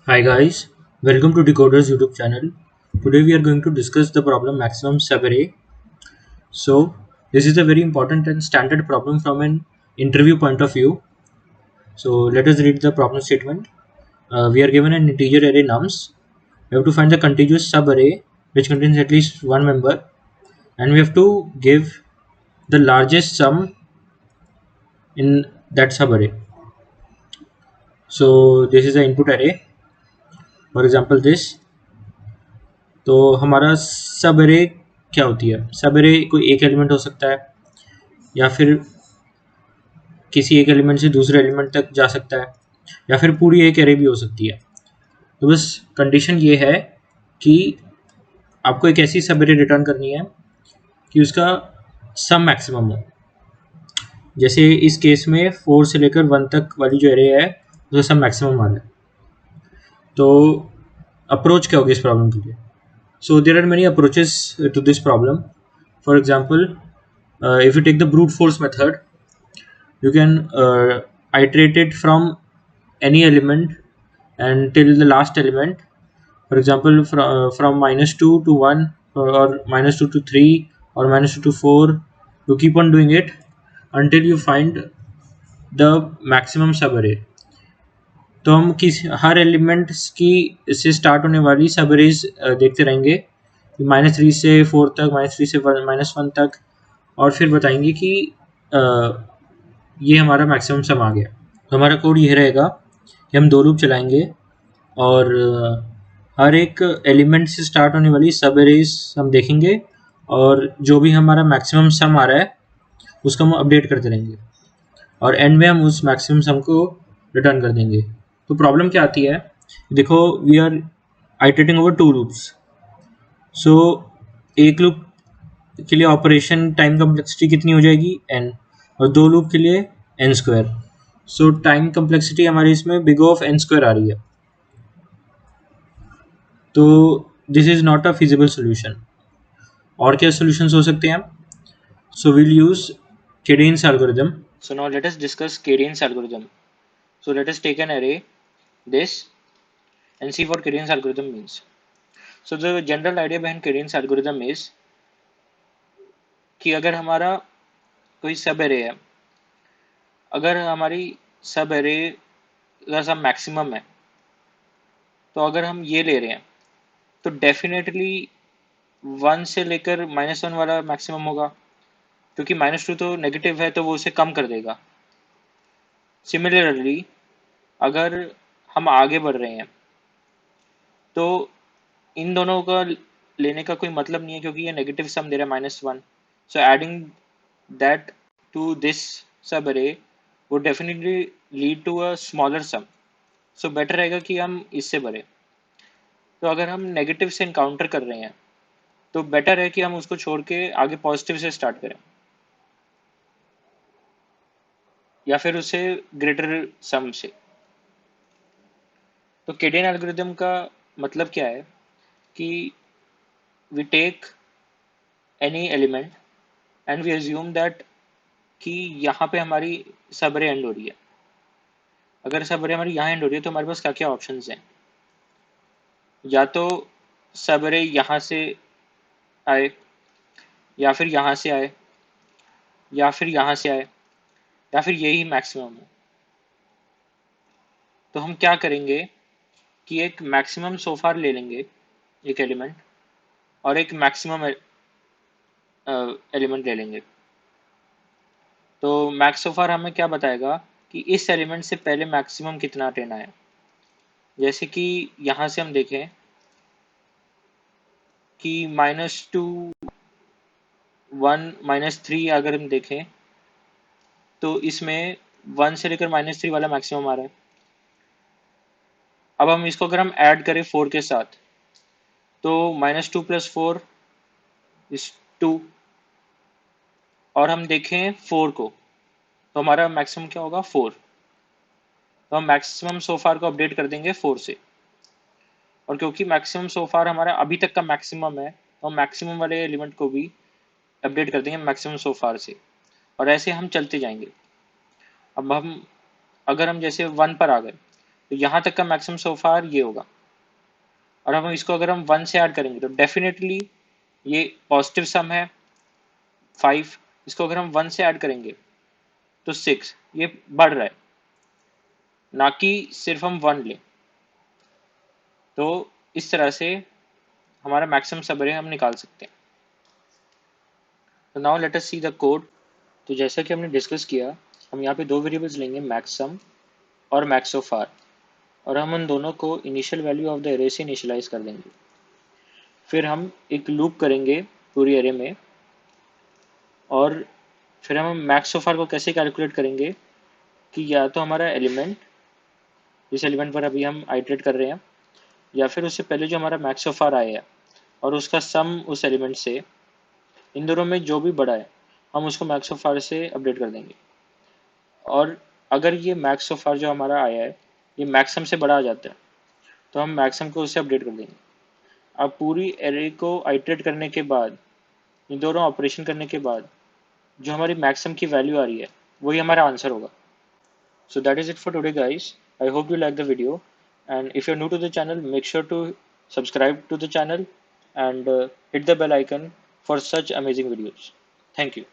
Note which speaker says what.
Speaker 1: Hi guys, welcome to Decoder's YouTube channel. Today we are going to discuss the problem maximum subarray. So this is a very important and standard problem from an interview point of view. So let us read the problem statement. We are given an integer array nums. We have to find the contiguous subarray which contains at least one member, and we have to give the largest sum in that subarray. So this is the input array. For example, this. तो हमारा सब array क्या होती है? सब array कोई एक element हो सकता है या फिर किसी एक एलिमेंट से दूसरे एलिमेंट तक जा सकता है या फिर पूरी एक एरे भी हो सकती है। तो बस कंडीशन ये है कि आपको एक ऐसी सब एरे रिटर्न करनी है कि उसका सम मैक्सिमम हो। जैसे इस केस में 4 से लेकर 1 तक वाली जो एरे है उसका सम मैक्सिमम आ रहा है। तो अप्रोच क्या होगी इस प्रॉब्लम के लिए? So there are many approaches to this problem. For example, if you take the brute force method, you can iterate it from any element and till the last element. For example, from -2 to 1 or -2 to 3 or -2 to 4, you keep on doing it until you find the maximum subarray. तो हम किस हर elements की से start होने वाली subarrays देखते रहेंगे, -3 से 4 तक, -3 से -1 तक, और फिर बताएंगे कि ये हमारा मैक्सिमम सम आ गया। तो हमारा कोड ये रहेगा कि हम 2 लूप चलाएंगे और हर एक एलिमेंट से स्टार्ट होने वाली सब एरेज हम देखेंगे और जो भी हमारा मैक्सिमम सम आ रहा है उसको हम अपडेट करते रहेंगे और एंड में हम उस मैक्सिमम सम को रिटर्न कर देंगे। तो प्रॉब्लम क्या आती है? देखो, we are iterating over 2 loops. So एक लूप के लिए ऑपरेशन टाइम कम्प्लेक्सिटी कितनी हो जाएगी? n, और 2 लूप के लिए n स्क्वायर। सो टाइम कम्प्लेक्सिटी हमारी इसमें बिग ऑफ n स्क्वायर आ रही है। तो this is not a feasible solution. और क्या सोल्यूशंस हो सकते हैं? So will use Cadence algorithm. So now let us discuss Cadence algorithm. So let us take an array, this, and see what Cadence algorithm means. So the general idea behind Cadence algorithm is कि अगर हमारा कोई सब array है, अगर हमारी सब array का सम मैक्सिमम है, तो अगर हम ये ले रहे हैं तो डेफिनेटली 1 से लेकर -1 वाला मैक्सिमम होगा, क्योंकि -2 तो नेगेटिव है तो वो उसे कम कर देगा। सिमिलरली अगर हम आगे बढ़ रहे हैं तो इन दोनों का लेने का कोई मतलब नहीं है, क्योंकि ये नेगेटिव सम दे रहा है -1। So adding that to this subarray वो definitely lead to a smaller sum. So better रहेगा कि हम इससे भरें। तो अगर हम नेगेटिव से इनकाउंटर कर रहे हैं तो बेटर है कि हम उसको छोड़ के आगे पॉजिटिव से स्टार्ट करें या फिर उसे ग्रेटर सम से। तो केडियन एल्गोरिथम का मतलब क्या है कि we take any element and we assume that कि यहाँ पे हमारी सब अरे एंड हो रही है। अगर सब अरे हमारी यहाँ एंड हो रही है तो हमारे पास क्या क्या ऑप्शंस हैं? या तो सब अरे यहाँ से आए, या फिर यहाँ से आए, या फिर यहाँ से आए, या फिर यही मैक्सिमम हो। तो हम क्या करेंगे कि एक मैक्सिमम सोफार ले लेंगे, एक एलिमेंट, और एक मैक्सिमम एलिमेंट ले लेंगे। तो मैक्स सोफार हमें क्या बताएगा कि इस एलिमेंट से पहले मैक्सिमम कितना लेना है। जैसे कि यहाँ से हम देखें कि -2, 1, -3 अगर हम देखें तो इसमें 1 से लेकर -3 वाला मैक्सिमम आ रहा है। अब हम इसको अगर हम ऐड करें 4 के साथ तो -2 + 4 इज 2, और हम देखें 4 को तो हमारा मैक्सिमम क्या होगा? 4। तो हम मैक्सिमम सोफार को अपडेट कर देंगे 4 से, और क्योंकि मैक्सिमम सोफार हमारा अभी तक का मैक्सिमम है तो हम मैक्सिमम वाले एलिमेंट को भी अपडेट कर देंगे मैक्सिमम सोफार से, और ऐसे हम चलते जाएंगे। अब हम अगर हम जैसे 1 पर आ गए तो यहाँ तक का मैक्सिमम सो फार ये होगा। और हम इसको अगर हम 1 से ऐड करेंगे तो डेफिनेटली ये पॉजिटिव सम है 5। इसको अगर हम 1 से ऐड करेंगे तो 6, ये बढ़ रहा है, ना कि सिर्फ हम 1 लें। तो इस तरह से हमारा मैक्सिमम सब एरे हम निकाल सकते हैं। तो now let us see the code. तो जैसा कि हमने डिस्कस किया, हम यहाँ पे दो वेरिएबल्स लेंगे, मैक्सम और मैक्स ऑफ आर, और हम उन दोनों को initial value of the array से इनिशियलाइज कर देंगे। फिर हम एक लूप करेंगे पूरी एरे में, और फिर हम मैक्स ऑफ आर को कैसे कैलकुलेट करेंगे कि या तो हमारा एलिमेंट, जिस एलिमेंट पर अभी हम आइटरेट कर रहे हैं, या फिर उससे पहले जो हमारा मैक्स ऑफ आर आया है और उसका सम उस एलिमेंट से, इन दोनों में जो भी बड़ा है हम उसको मैक्स ऑफ आर से अपडेट कर देंगे। और अगर ये मैक्स ऑफ आर जो हमारा आया है ये मैक्सम से बड़ा आ जाता है तो हम मैक्सम को उससे अपडेट कर देंगे। अब पूरी एरे को आइटरेट करने के बाद, इन दोनों ऑपरेशन करने के बाद जो हमारी मैक्सम की वैल्यू आ रही है वही हमारा आंसर होगा। So that is it for today, guys. I hope you like the video, and if you're new to the channel, make sure to subscribe to the channel and hit the bell icon for such amazing videos. Thank you.